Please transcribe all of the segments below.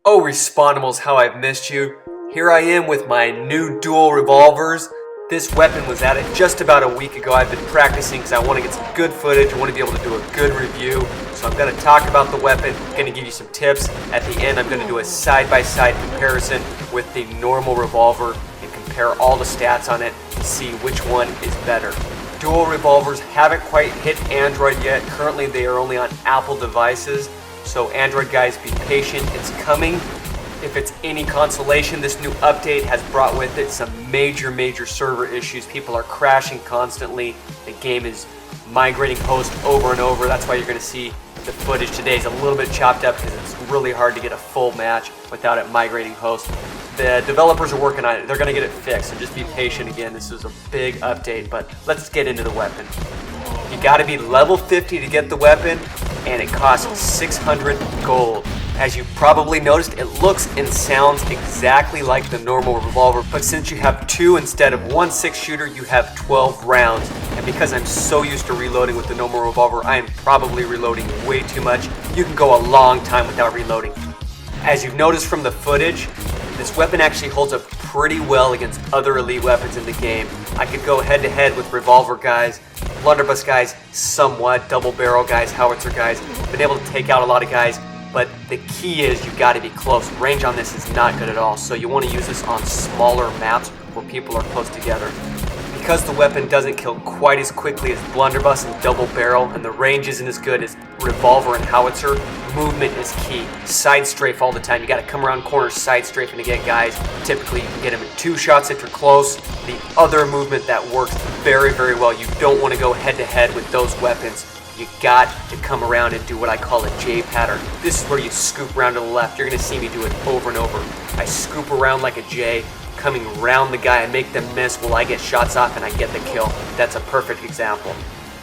Oh, Respawnables, how I've missed you. Here I am with my new dual revolvers. This weapon was added just about a week ago. I've been practicing because I want to get some good footage. I want to be able to do a good review. So I'm going to talk about the weapon, I'm going to give you some tips. At the end, I'm going to do a side-by-side comparison with the normal revolver and compare all the stats on it to see which one is better. Dual revolvers haven't quite hit Android yet. Currently, they are only on Apple devices. So Android guys, be patient, it's coming. If it's any consolation, this new update has brought with it some major server issues. People are crashing constantly. The game is migrating hosts over and over. That's why you're going to see the footage today is a little bit chopped up because it's really hard to get a full match without it migrating hosts. The developers are working on it. They're going to get it fixed, so just be patient. Again, this is a big update, but let's get into the weapon. You got to be level 50 to get the weapon, and it costs 600 gold. As you probably noticed, it looks and sounds exactly like the normal revolver, but since you have two instead of one 6-shooter, you have 12 rounds. And because I'm so used to reloading with the normal revolver, I am probably reloading way too much. You can go a long time without reloading. As you've noticed from the footage, this weapon actually holds up pretty well against other elite weapons in the game. I could go head to head with revolver guys, blunderbuss guys, somewhat, double barrel guys, howitzer guys. Been able to take out a lot of guys, but the key is you got to be close. Range on this is not good at all, so you want to use this on smaller maps where people are close together. Because the weapon doesn't kill quite as quickly as blunderbuss and double barrel, and the range isn't as good as revolver and howitzer, movement is key. Side strafe all the time. You got to come around corners, side strafing to get guys. Typically, you can get them in 2 shots if you're close. The other movement that works very well, you don't want to go head to head with those weapons. You got to come around and do what I call a J pattern. This is where you scoop around to the left. You're going to see me do it over and over. I scoop around like a J, coming around the guy and make them miss while I get shots off and I get the kill. That's a perfect example.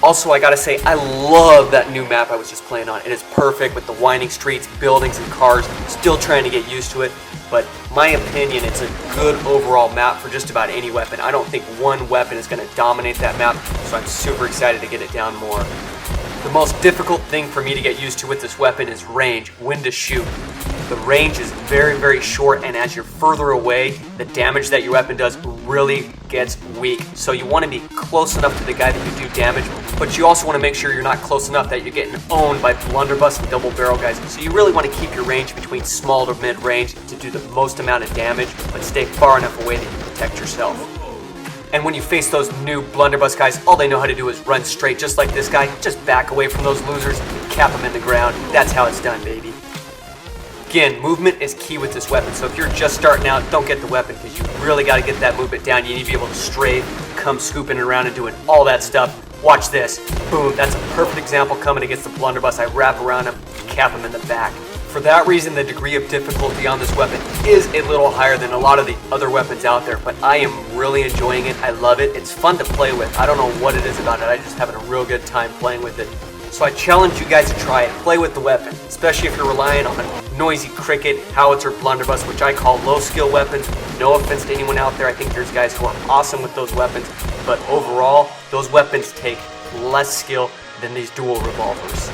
Also, I gotta say, I love that new map I was just playing on. It is perfect with the winding streets, buildings, and cars. Still trying to get used to it, but my opinion, it's a good overall map for just about any weapon. I don't think one weapon is gonna dominate that map, so I'm super excited to get it down more. The most difficult thing for me to get used to with this weapon is range, when to shoot. The range is very short, and as you're further away, the damage that your weapon does really gets weak. So you want to be close enough to the guy that you do damage, but you also want to make sure you're not close enough that you're getting owned by blunderbuss and double barrel guys. So you really want to keep your range between small to mid range to do the most amount of damage, but stay far enough away that you protect yourself. And when you face those new blunderbuss guys, all they know how to do is run straight, just like this guy. Just back away from those losers, cap them in the ground. That's how it's done, baby. Again, movement is key with this weapon, so if you're just starting out, don't get the weapon because you really got to get that movement down. You need to be able to strafe, come scooping around and doing all that stuff. Watch this. Boom, that's a perfect example coming against the blunderbuss. I wrap around him, cap him in the back. For that reason, the degree of difficulty on this weapon is a little higher than a lot of the other weapons out there, but I am really enjoying it. I love it. It's fun to play with. I don't know what it is about it. I'm just having a real good time playing with it. So I challenge you guys to try it. Play with the weapon, especially if you're relying on noisy cricket, howitzer, blunderbuss, which I call low skill weapons. No offense to anyone out there. I think there's guys who are awesome with those weapons, but overall, those weapons take less skill than these dual revolvers.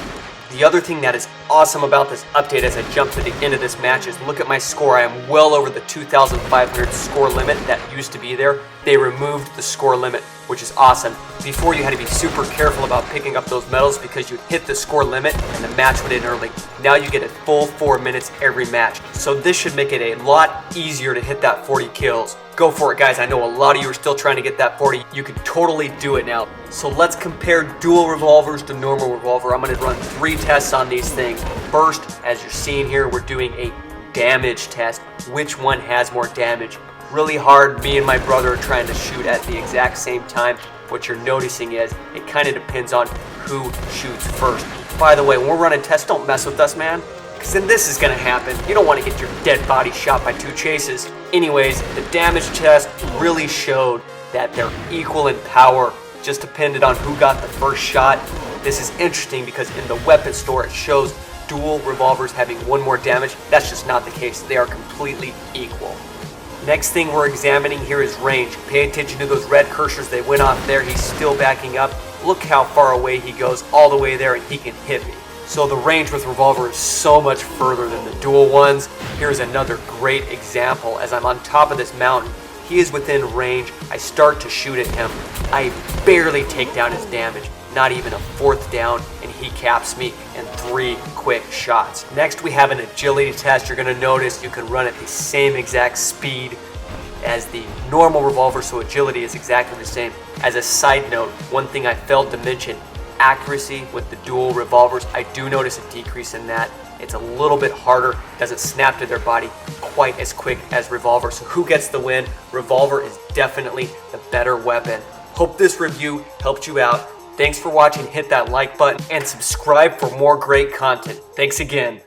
The other thing that is awesome about this update as I jump to the end of this match is look at my score. I am well over the 2,500 score limit that used to be there. They removed the score limit, which is awesome. Before, you had to be super careful about picking up those medals because you'd hit the score limit and the match would end early. Now you get a full 4 minutes every match. So this should make it a lot easier to hit that 40 kills. Go for it, guys. I know a lot of you are still trying to get that 40. You can totally do it now. So let's compare dual revolvers to normal revolver. I'm going to run 3 tests on these things. First, as you're seeing here, we're doing a damage test. Which one has more damage? Really hard. Me and my brother are trying to shoot at the exact same time. What you're noticing is it kind of depends on who shoots first. By the way, when we're running tests, don't mess with us, man, because then this is going to happen. You don't want to get your dead body shot by 2 chases. Anyways, the damage test really showed that they're equal in power, just depended on who got the first shot. This is interesting because in the weapon store it shows dual revolvers having 1 more damage. That's just not the case. They are completely equal. Next thing we're examining here is range. Pay attention to those red cursors. They went off there. He's still backing up. Look how far away he goes, all the way there, and he can hit me. So the range with revolver is so much further than the dual ones. Here's another great example. As I'm on top of this mountain, he is within range. I start to shoot at him. I barely take down his damage, not even a fourth down, and he caps me in 3 quick shots. Next, we have an agility test. You're gonna notice you can run at the same exact speed as the normal revolver, so agility is exactly the same. As a side note, one thing I failed to mention, accuracy with the dual revolvers. I do notice a decrease in that. It's a little bit harder, doesn't snap to their body quite as quick as revolver. So who gets the win? Revolver is definitely the better weapon. Hope this review helped you out. Thanks for watching. Hit that like button and subscribe for more great content. Thanks again.